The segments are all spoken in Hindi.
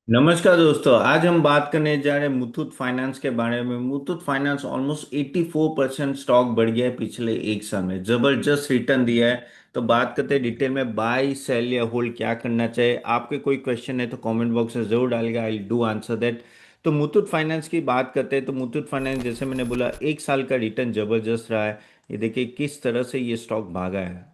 नमस्कार दोस्तों। आज हम बात करने जा रहे हैं मुथूट फाइनेंस के बारे में। मुथूट फाइनेंस ऑलमोस्ट 84% स्टॉक बढ़ गया है पिछले एक साल में, जबरदस्त रिटर्न दिया है। तो बात करते हैं डिटेल में, बाय सेल या होल्ड क्या करना चाहिए। आपके कोई क्वेश्चन है तो कमेंट बॉक्स में जरूर डालिएगा, आई डू आंसर दैट। तो मुथूट फाइनेंस की बात करते हैं तो मुथूट फाइनेंस, जैसे मैंने बोला, एक साल का रिटर्न जबरदस्त रहा है। ये देखिए किस तरह से ये स्टॉक भागा है।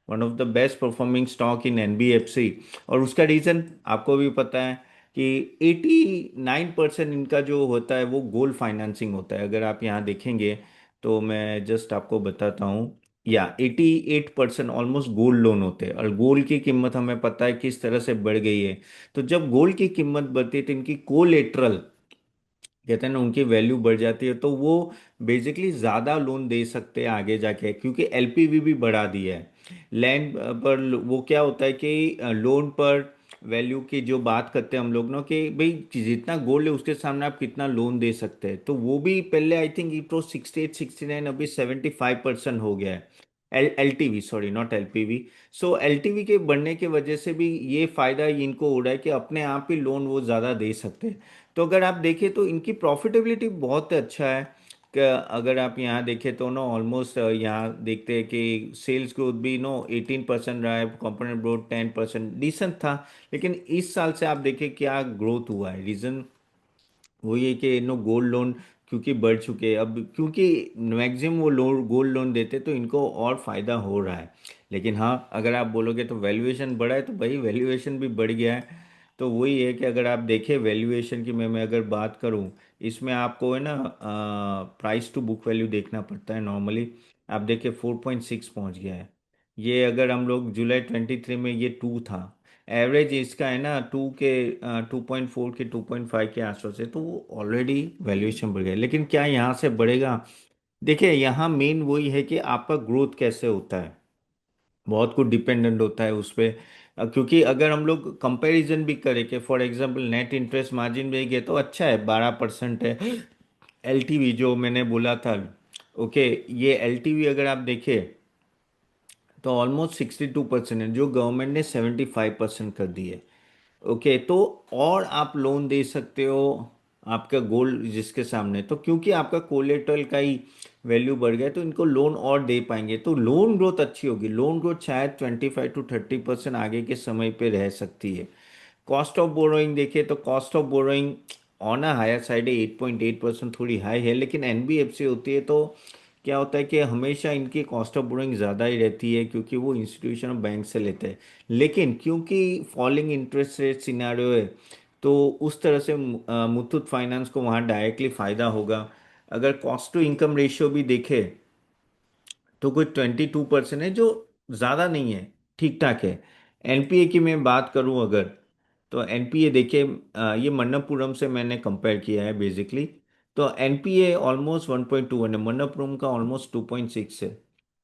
One of the best performing stock in NBFC. और उसका रीजन आपको भी पता है कि 89% इनका जो होता है वो गोल्ड फाइनेंसिंग होता है। अगर आप यहाँ देखेंगे तो मैं जस्ट आपको बताता हूँ, या 88% ऑलमोस्ट गोल्ड लोन होते हैं। और गोल्ड की कीमत हमें पता है किस तरह से बढ़ गई है। तो जब गोल्ड की कीमत बढ़ती है तो इनकी कोलेटरल, कहते हैं ना, उनकी वैल्यू बढ़ जाती है। तो वो बेसिकली ज़्यादा लोन दे सकते हैं आगे जाके, क्योंकि एलपीवी भी बढ़ा दिया है। लैंड पर वो क्या होता है कि लोन पर वैल्यू की जो बात करते हैं हम लोग ना, कि भाई जितना गोल्ड है उसके सामने आप कितना लोन दे सकते हैं। तो वो भी पहले आई थिंक इट वॉज 68-69, अभी 75% हो गया है। L T V, sorry, not LPV. So LTV के बढ़ने की वजह से भी ये फायदा इनको हो रहा है कि अपने आप ही लोन वो ज़्यादा दे सकते हैं। तो अगर आप देखें तो इनकी प्रॉफिटेबिलिटी बहुत अच्छा है। कि अगर आप यहाँ देखें तो नो ऑलमोस्ट यहाँ देखते हैं कि सेल्स ग्रोथ भी नो 18% रहा है, कंपोनेंट ग्रोथ 10%, डिसेंट था। लेकिन इस साल से आप देखें क्या ग्रोथ हुआ है। रीज़न वही है कि नो गोल्ड लोन क्योंकि बढ़ चुके हैं अब, क्योंकि मैक्सिमम वो लोन गोल्ड लोन देते तो इनको और फायदा हो रहा है। लेकिन हाँ, अगर आप बोलोगे तो वैल्यूएशन बढ़ा है, तो भाई वैल्यूएशन भी बढ़ गया है। तो वही है कि अगर आप देखें वैल्यूएशन की, मैं अगर बात करूँ, इसमें आपको है ना प्राइस टू बुक वैल्यू देखना पड़ता है नॉर्मली। आप देखिए 4.6 पहुंच गया है। ये अगर हम लोग जुलाई 23 में ये 2 था। एवरेज इसका है ना 2.4 के 2.5 के आसपास है। तो वो ऑलरेडी वैल्यूएशन बढ़ गया, लेकिन क्या यहाँ से बढ़ेगा? देखिए यहाँ मेन वही है कि आपका ग्रोथ कैसे होता है, बहुत कुछ डिपेंडेंट होता है उस पर। क्योंकि अगर हम लोग कंपैरिजन भी करें कि for example net interest margin भी गए तो अच्छा है, 12% है। एलटीवी जो मैंने बोला था, ओके, ये एलटीवी अगर आप देखें तो ऑलमोस्ट 62% है, जो गवर्नमेंट ने 75% कर दी है। ओके, तो और आप लोन दे सकते हो आपका गोल्ड जिसके सामने। तो क्योंकि आपका कोलेटरल का ही वैल्यू बढ़ गया है, तो इनको लोन और दे पाएंगे, तो लोन ग्रोथ अच्छी होगी। लोन ग्रोथ शायद 25 to 30% आगे के समय पे रह सकती है। कॉस्ट ऑफ बोरोइंग देखिए तो cost of borrowing on a higher side है, 8.8%, थोड़ी हाई है। लेकिन एनबीएफसी होती है तो क्या होता है कि हमेशा इनकी कॉस्ट ऑफ बोरोइंग ज़्यादा ही रहती है, क्योंकि वो इंस्टीट्यूशन और बैंक से लेते हैं। लेकिन क्योंकि फॉलिंग इंटरेस्ट रेट सिनारियो है, तो उस तरह से मुथूट फाइनेंस को वहाँ डायरेक्टली फ़ायदा होगा। अगर कॉस्ट टू इनकम रेशियो भी देखे तो कोई 22% है, जो ज़्यादा नहीं है, ठीक ठाक है। एनपीए की मैं बात करूं अगर, तो एनपीए देखिए, ये मन्नपुरम से मैंने कंपेयर किया है बेसिकली। तो एनपीए ऑलमोस्ट 1.21 है, मन्नपुरम का ऑलमोस्ट 2.6 है।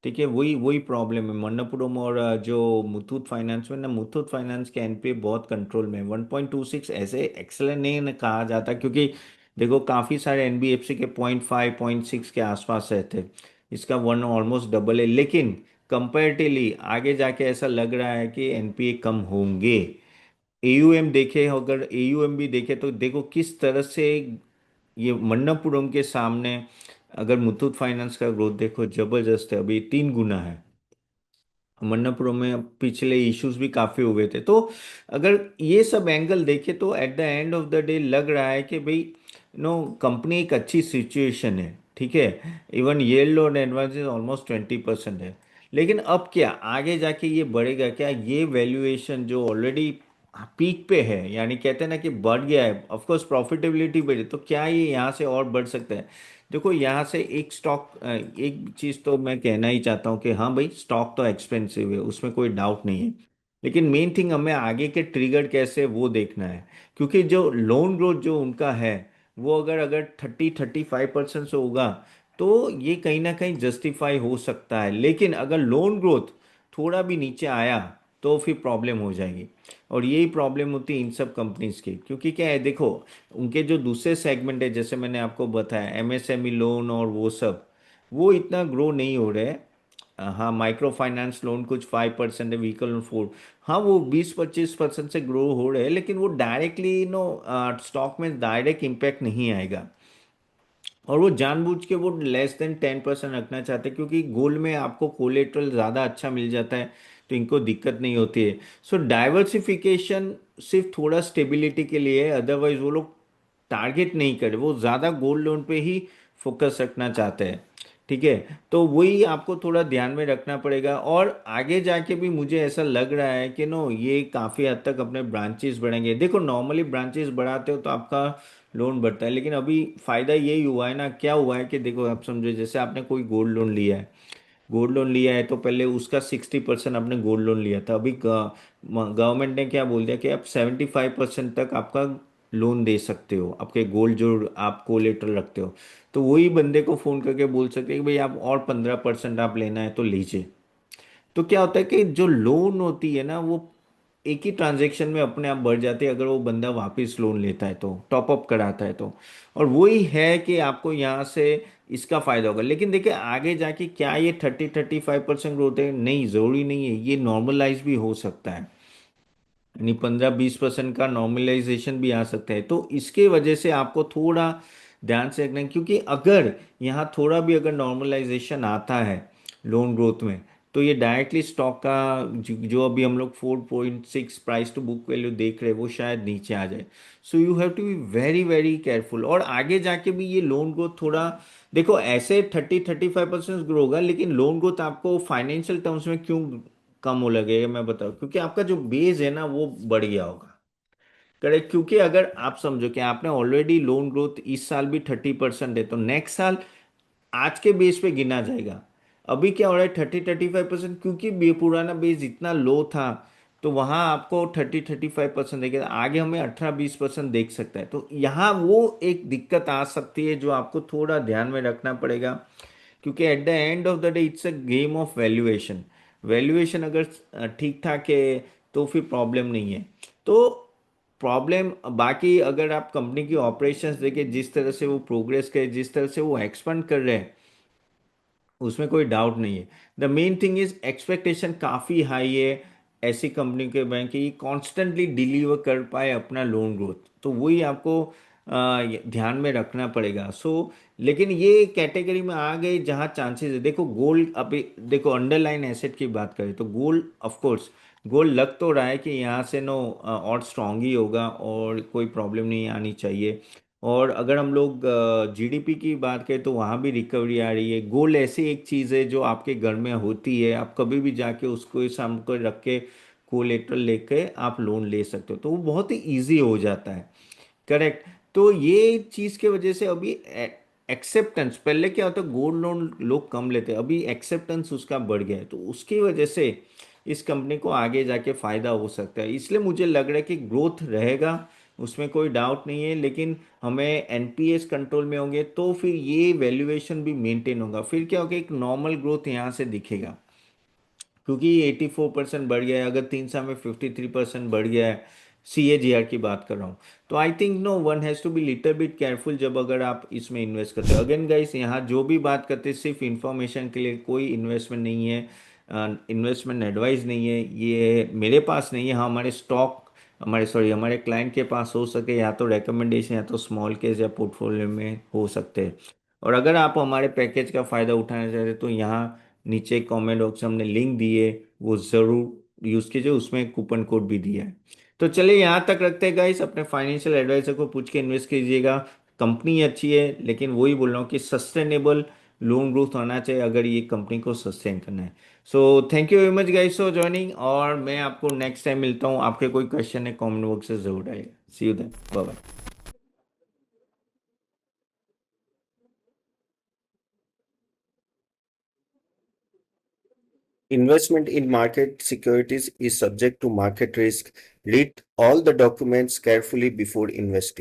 ठीक है, वही वही प्रॉब्लम है मन्नपुरम और जो मुथूट फाइनेंस में ना, मुथूट फाइनेंस के एनपीए बहुत कंट्रोल में है। 1.26 ऐसे एक्सेलेंट नहीं कहा जाता, क्योंकि देखो काफ़ी सारे एनबीएफसी के 0.5 0.6 के आसपास रहते हैं। इसका वन ऑलमोस्ट डबल है। लेकिन कंपैरेटिवली आगे जाके ऐसा लग रहा है कि एनपीए कम होंगे। एयूएम देखे, अगर एयूएम भी देखे तो देखो किस तरह से ये मन्नपुरम के सामने, अगर मुथूट फाइनेंस का ग्रोथ देखो जबरदस्त है, अभी 3 गुना है। मन्नपुरम में पिछले इश्यूज भी काफी हुए थे। तो अगर ये सब एंगल देखे तो at the end of the day लग रहा है कि भाई नो, कंपनी एक अच्छी सिचुएशन है। ठीक है, इवन येल्ड और एडवांसेस ऑलमोस्ट 20% है। लेकिन अब क्या आगे जाके ये बढ़ेगा क्या? ये वैल्यूएशन जो ऑलरेडी पीक पे है, यानी कहते हैं ना कि बढ़ गया है, ऑफ कोर्स प्रॉफिटेबिलिटी बढ़ी, तो क्या ये यहाँ से और बढ़ सकता है? देखो यहाँ से एक स्टॉक, एक चीज तो मैं कहना ही चाहता हूँ कि हाँ भाई, स्टॉक तो एक्सपेंसिव है, उसमें कोई डाउट नहीं है। लेकिन मेन थिंग हमें आगे के ट्रिगर कैसे वो देखना है। क्योंकि जो लोन ग्रोथ जो उनका है, वो अगर अगर 30-35% से होगा तो ये कहीं ना कहीं जस्टिफाई हो सकता है। लेकिन अगर लोन ग्रोथ थोड़ा भी नीचे आया तो फिर प्रॉब्लम हो जाएगी। और यही प्रॉब्लम होती है इन सब कंपनीज की, क्योंकि क्या है देखो, उनके जो दूसरे सेगमेंट है, जैसे मैंने आपको बताया एमएसएमई लोन और वो सब, वो इतना ग्रो नहीं हो रहे हैं। हाँ, माइक्रो फाइनेंस लोन कुछ 5% है, व्हीकल लोन 4। हाँ, वो 20-25% से ग्रो हो रहे हैं, लेकिन वो डायरेक्टली स्टॉक में डायरेक्ट इम्पैक्ट नहीं आएगा। और वो जानबूझ के वो लेस देन 10% रखना चाहते हैं, क्योंकि गोल्ड में आपको कोलेट्रल ज़्यादा अच्छा मिल जाता है, तो इनको दिक्कत नहीं होती है। सो डाइवर्सिफिकेशन सिर्फ थोड़ा स्टेबिलिटी के लिए है, अदरवाइज वो लोग टारगेट नहीं करे, वो ज़्यादा गोल्ड लोन पे ही फोकस रखना चाहते हैं। ठीक है, तो वही आपको थोड़ा ध्यान में रखना पड़ेगा। और आगे जाके भी मुझे ऐसा लग रहा है कि नो, ये काफ़ी हद तक अपने ब्रांचेस बढ़ेंगे। देखो, नॉर्मली ब्रांचेस बढ़ाते हो तो आपका लोन बढ़ता है, लेकिन अभी फायदा यही हुआ है ना, क्या हुआ है कि देखो, आप समझो, जैसे आपने कोई गोल्ड लोन लिया है, गोल्ड लोन लिया है तो पहले उसका 60% आपने गोल्ड लोन लिया था। अभी गवर्नमेंट ने क्या बोल दिया कि आप 75% तक आपका लोन दे सकते हो, आपके गोल्ड जो आप कोलेटरल रखते हो। तो वही बंदे को फोन करके बोल सकते हैं कि भाई आप और 15% आप लेना है तो लीजिए। तो क्या होता है कि जो लोन होती है ना, वो एक ही ट्रांजैक्शन में अपने आप बढ़ जाती है, अगर वो बंदा वापस लोन लेता है तो, टॉप अप कराता है तो। और वही है कि आपको यहाँ से इसका फायदा होगा। लेकिन देखिए, आगे जाके क्या ये 30-35% ग्रोथ है? नहीं, जरूरी नहीं है, ये नॉर्मलाइज भी हो सकता है, यानी 15-20% का नॉर्मलाइजेशन भी आ सकता है। तो इसके वजह से आपको थोड़ा ध्यान से रखना है, क्योंकि अगर यहाँ थोड़ा भी अगर नॉर्मलाइजेशन आता है लोन ग्रोथ में, तो ये डायरेक्टली स्टॉक का जो अभी हम लोग 4.6 प्राइस टू बुक वैल्यू देख रहे हैं, वो शायद नीचे आ जाए। So you have to be very very careful. और आगे जाके भी ये लोन ग्रोथ थोड़ा, देखो, ऐसे 30-35% ग्रो होगा, लेकिन लोन ग्रोथ आपको फाइनेंशियल टर्म्स में क्यों कम हो लगेगा, मैं बताऊं, क्योंकि आपका जो बेस है ना वो बढ़ गया होगा। करेक्ट, क्योंकि अगर आप समझो कि आपने ऑलरेडी लोन ग्रोथ इस साल भी 30% है, तो नेक्स्ट साल आज के बेस पे गिना जाएगा। अभी क्या हो रहा है, 30-35%, क्योंकि पुराना बेस इतना लो था, तो वहां आपको 30-35% देखेगा, आगे हमें 18-20% देख सकता है। तो यहाँ वो एक दिक्कत आ सकती है जो आपको थोड़ा ध्यान में रखना पड़ेगा, क्योंकि at the end of the day it's a game of valuation. Valuation अगर ठीक ठाक है तो फिर प्रॉब्लम नहीं है। तो प्रॉब्लम बाकी, अगर आप कंपनी की ऑपरेशंस देखें, जिस तरह से वो प्रोग्रेस करे, जिस तरह से वो एक्सपेंड कर रहे हैं, उसमें कोई डाउट नहीं है। The main thing is expectation काफ़ी हाई है ऐसी कंपनी के बैंक की, कॉन्स्टेंटली डिलीवर कर पाए अपना लोन ग्रोथ, तो वही आपको ध्यान में रखना पड़ेगा। लेकिन ये कैटेगरी में आ गए जहाँ चांसेस है। देखो, गोल्ड, अभी देखो, अंडरलाइन एसेट की बात करें तो गोल्ड, ऑफ कोर्स, गोल्ड लग तो रहा है कि यहाँ से नो और स्ट्रांग ही होगा, और कोई प्रॉब्लम नहीं आनी चाहिए। और अगर हम लोग जीडीपी की बात करें तो वहाँ भी रिकवरी आ रही है। गोल्ड ऐसी एक चीज़ है जो आपके घर में होती है, आप कभी भी जाके उसको सामने रख के कोलेटरल लेके आप लोन ले सकते हो, तो वो बहुत ही ईजी हो जाता है। करेक्ट। तो ये चीज़ के वजह से अभी एक्सेप्टेंस, पहले क्या होता, गोल्ड लोन लोग कम लेते, अभी एक्सेप्टेंस उसका बढ़ गया है, तो उसकी वजह से इस कंपनी को आगे जाके फायदा हो सकता है। इसलिए मुझे लग रहा है कि ग्रोथ रहेगा, उसमें कोई डाउट नहीं है, लेकिन हमें एनपीएस कंट्रोल में होंगे तो फिर ये वैल्यूएशन भी मेंटेन होगा। फिर क्या होगा, एक नॉर्मल ग्रोथ यहाँ से दिखेगा, क्योंकि 84% बढ़ गया है, अगर 3 साल में 53% बढ़ गया है, CAGR की बात कर रहा हूँ। तो I think no, one has to be little bit careful जब अगर आप इसमें इन्वेस्ट करते हो। अगेन गाइस, यहाँ जो भी बात करते हैं सिर्फ इंफॉर्मेशन के लिए, कोई इन्वेस्टमेंट नहीं है, इन्वेस्टमेंट एडवाइस नहीं है, ये मेरे पास नहीं है। हाँ, हमारे स्टॉक, हमारे क्लाइंट के पास हो सके, या तो रिकमेंडेशन, या तो स्मॉल केस या पोर्टफोलियो में हो सकते हैं। और अगर आप हमारे पैकेज का फ़ायदा उठाना चाहते हैं तो यहाँ नीचे कमेंट बॉक्स में हमने लिंक दिए, वो ज़रूर यूज़ कीजिए, उसमें कूपन कोड भी दिया है। तो चलिए, यहाँ तक रखते हैं गाइस, अपने फाइनेंशियल एडवाइजर को पूछ के इन्वेस्ट कीजिएगा। कंपनी अच्छी है, लेकिन वही बोल रहा हूँ कि सस्टेनेबल लोन ग्रोथ होना चाहिए अगर ये कंपनी को सस्टेन करना है। So thank you very much guys for joining, और मैं आपको नेक्स्ट टाइम मिलता हूँ। आपके कोई क्वेश्चन है कमेंट बॉक्स से जरूर आएगा। See you then, bye bye. Investment in market securities is subject to market risk. Read all the documents carefully before investing.